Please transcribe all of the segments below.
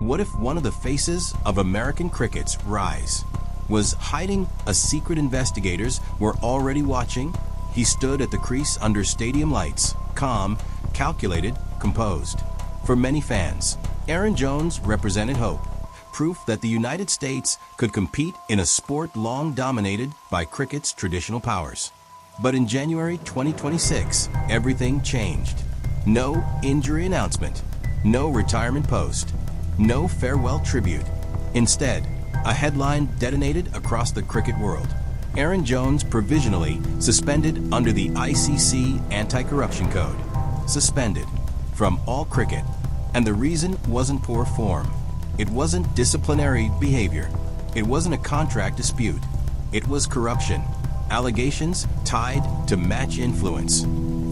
What if one of the faces of American cricket's rise was hiding? A secret? Investigators were already watching. He stood at the crease under stadium lights, calm, calculated, composed. For many fans, Aaron Jones represented hope, proof that the United States could compete in a sport long dominated by cricket's traditional powers. But in January 2026, everything changed. No injury announcement, no retirement post, no farewell tribute. Instead, a headline detonated across the cricket world. Aaron Jones provisionally suspended under the ICC Anti-Corruption Code. Suspended from all cricket. And the reason wasn't poor form. It wasn't disciplinary behavior. It wasn't a contract dispute. It was corruption. Allegations tied to match influence.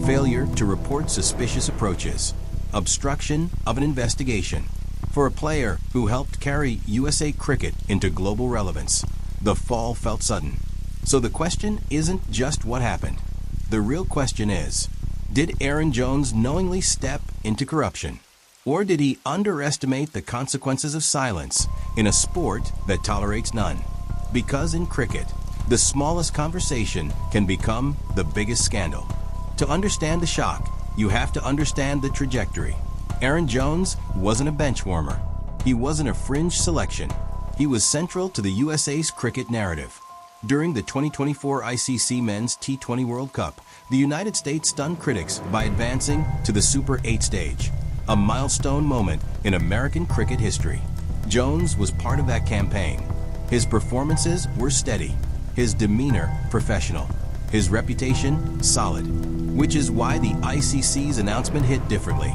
Failure to report suspicious approaches. Obstruction of an investigation. For a player who helped carry USA cricket into global relevance, the fall felt sudden. So the question isn't just what happened. The real question is, did Aaron Jones knowingly step into corruption? Or did he underestimate the consequences of silence in a sport that tolerates none? Because in cricket, the smallest conversation can become the biggest scandal. To understand the shock, you have to understand the trajectory. Aaron Jones wasn't a bench warmer. He wasn't a fringe selection. He was central to the USA's cricket narrative. During the 2024 ICC Men's T20 World Cup, the United States stunned critics by advancing to the Super 8 stage, a milestone moment in American cricket history. Jones was part of that campaign. His performances were steady, his demeanor professional, his reputation solid, which is why the ICC's announcement hit differently.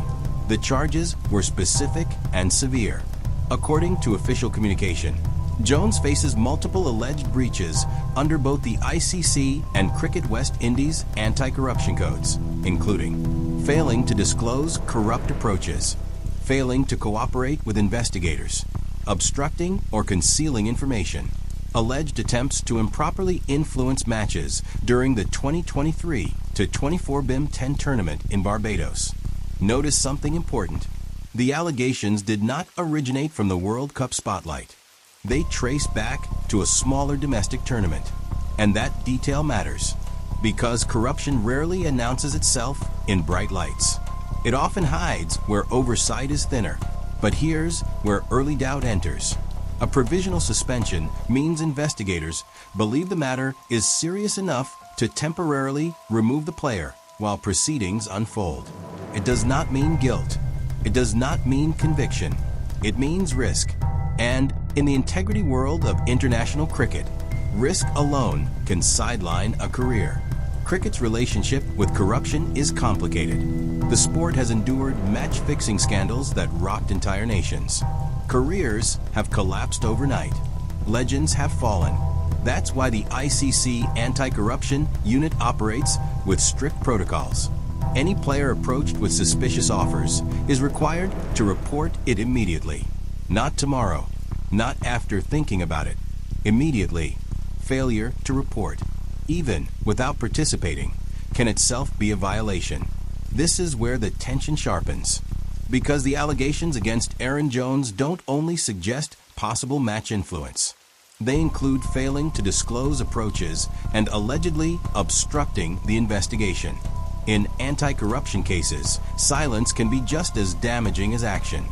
The charges were specific and severe. According to official communication, Jones faces multiple alleged breaches under both the ICC and Cricket West Indies anti-corruption codes, including failing to disclose corrupt approaches, failing to cooperate with investigators, obstructing or concealing information, alleged attempts to improperly influence matches during the 2023-24 BIM 10 tournament in Barbados. Notice something important. The allegations did not originate from the World Cup spotlight. They trace back to a smaller domestic tournament. And that detail matters, because corruption rarely announces itself in bright lights. It often hides where oversight is thinner. But here's where early doubt enters. A provisional suspension means investigators believe the matter is serious enough to temporarily remove the player while proceedings unfold. It does not mean guilt. It does not mean conviction. It means risk. And in the integrity world of international cricket, risk alone can sideline a career. Cricket's relationship with corruption is complicated. The sport has endured match-fixing scandals that rocked entire nations. Careers have collapsed overnight. Legends have fallen. That's why the ICC Anti-Corruption Unit operates with strict protocols. Any player approached with suspicious offers is required to report it immediately. Not tomorrow, not after thinking about it. Immediately. Failure to report, even without participating, can itself be a violation. This is where the tension sharpens. Because the allegations against Aaron Jones don't only suggest possible match influence. They include failing to disclose approaches and allegedly obstructing the investigation. In anti-corruption cases, silence can be just as damaging as action.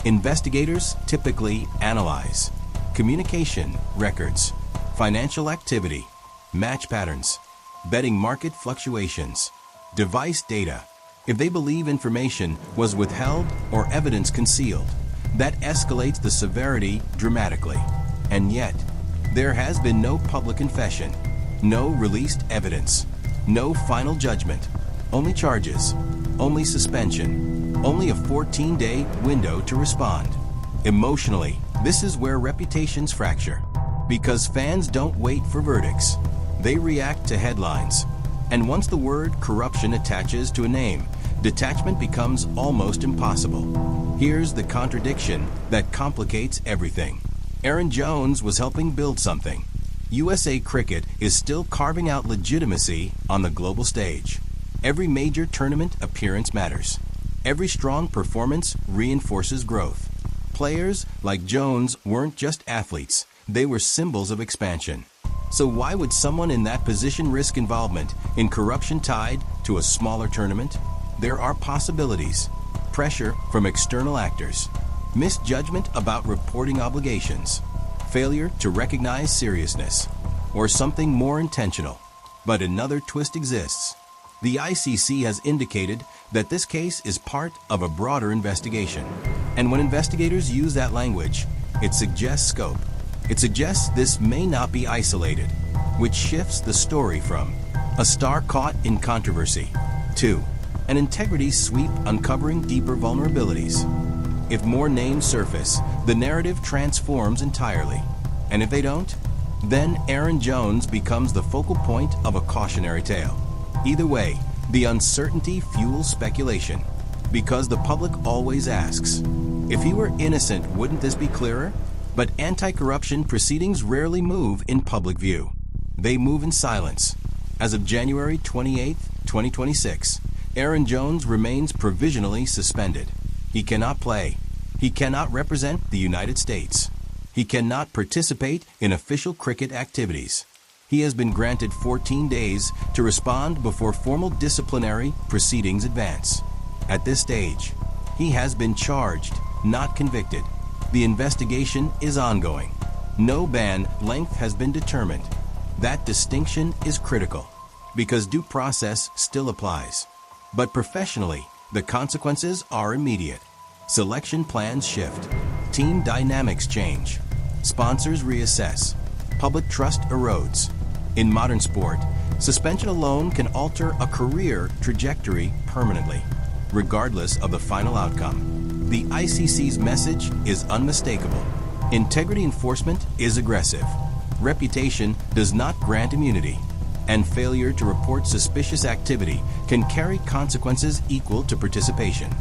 Investigators typically analyze communication records, financial activity, match patterns, betting market fluctuations, device data. If they believe information was withheld or evidence concealed, that escalates the severity dramatically. And yet, there has been no public confession, no released evidence, no final judgment, only charges, only suspension, only a 14-day window to respond. Emotionally, this is where reputations fracture. Because fans don't wait for verdicts. They react to headlines. And once the word corruption attaches to a name, detachment becomes almost impossible. Here's the contradiction that complicates everything. Aaron Jones was helping build something. USA Cricket is still carving out legitimacy on the global stage. Every major tournament appearance matters. Every strong performance reinforces growth. players like Jones weren't just athletes, they were symbols of expansion. So why would someone in that position risk involvement in corruption tied to a smaller tournament? There are possibilities. Pressure from external actors, misjudgment about reporting obligations, failure to recognize seriousness, or something more intentional. But another twist exists. The ICC has indicated that this case is part of a broader investigation. And when investigators use that language, it suggests scope. It suggests this may not be isolated, which shifts the story from a star caught in controversy to an integrity sweep uncovering deeper vulnerabilities. If more names surface, the narrative transforms entirely. And if they don't, then Aaron Jones becomes the focal point of a cautionary tale. Either way, the uncertainty fuels speculation, because the public always asks, if he were innocent, wouldn't this be clearer? But anti-corruption proceedings rarely move in public view. They move in silence. As of January 28, 2026, Aaron Jones remains provisionally suspended. He cannot play. He cannot represent the United States. He cannot participate in official cricket activities. He has been granted 14 days to respond before formal disciplinary proceedings advance. At this stage, he has been charged, not convicted. The investigation is ongoing. No ban length has been determined. That distinction is critical, because due process still applies. But professionally, the consequences are immediate. Selection plans shift. Team dynamics change. Sponsors reassess. Public trust erodes. In modern sport, suspension alone can alter a career trajectory permanently, regardless of the final outcome. The ICC's message is unmistakable. Integrity enforcement is aggressive. Reputation does not grant immunity. And failure to report suspicious activity can carry consequences equal to participation.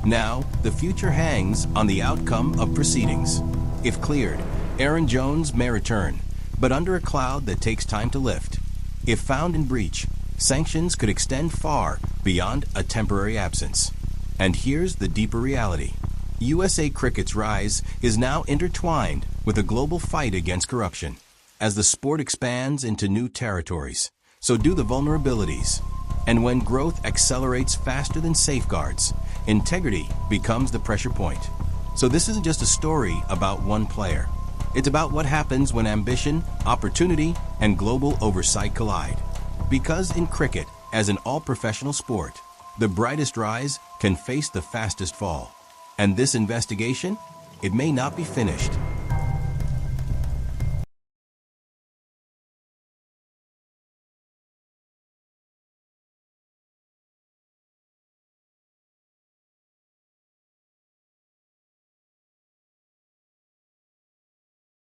Now, the future hangs on the outcome of proceedings. If cleared, Aaron Jones may return, but under a cloud that takes time to lift. If found in breach, sanctions could extend far beyond a temporary absence. And here's the deeper reality. USA Cricket's rise is now intertwined with a global fight against corruption. As the sport expands into new territories, so do the vulnerabilities. And when growth accelerates faster than safeguards, integrity becomes the pressure point. So this isn't just a story about one player. It's about what happens when ambition, opportunity, and global oversight collide. Because in cricket, as an all-professional sport, the brightest rise can face the fastest fall. And this investigation, it may not be finished,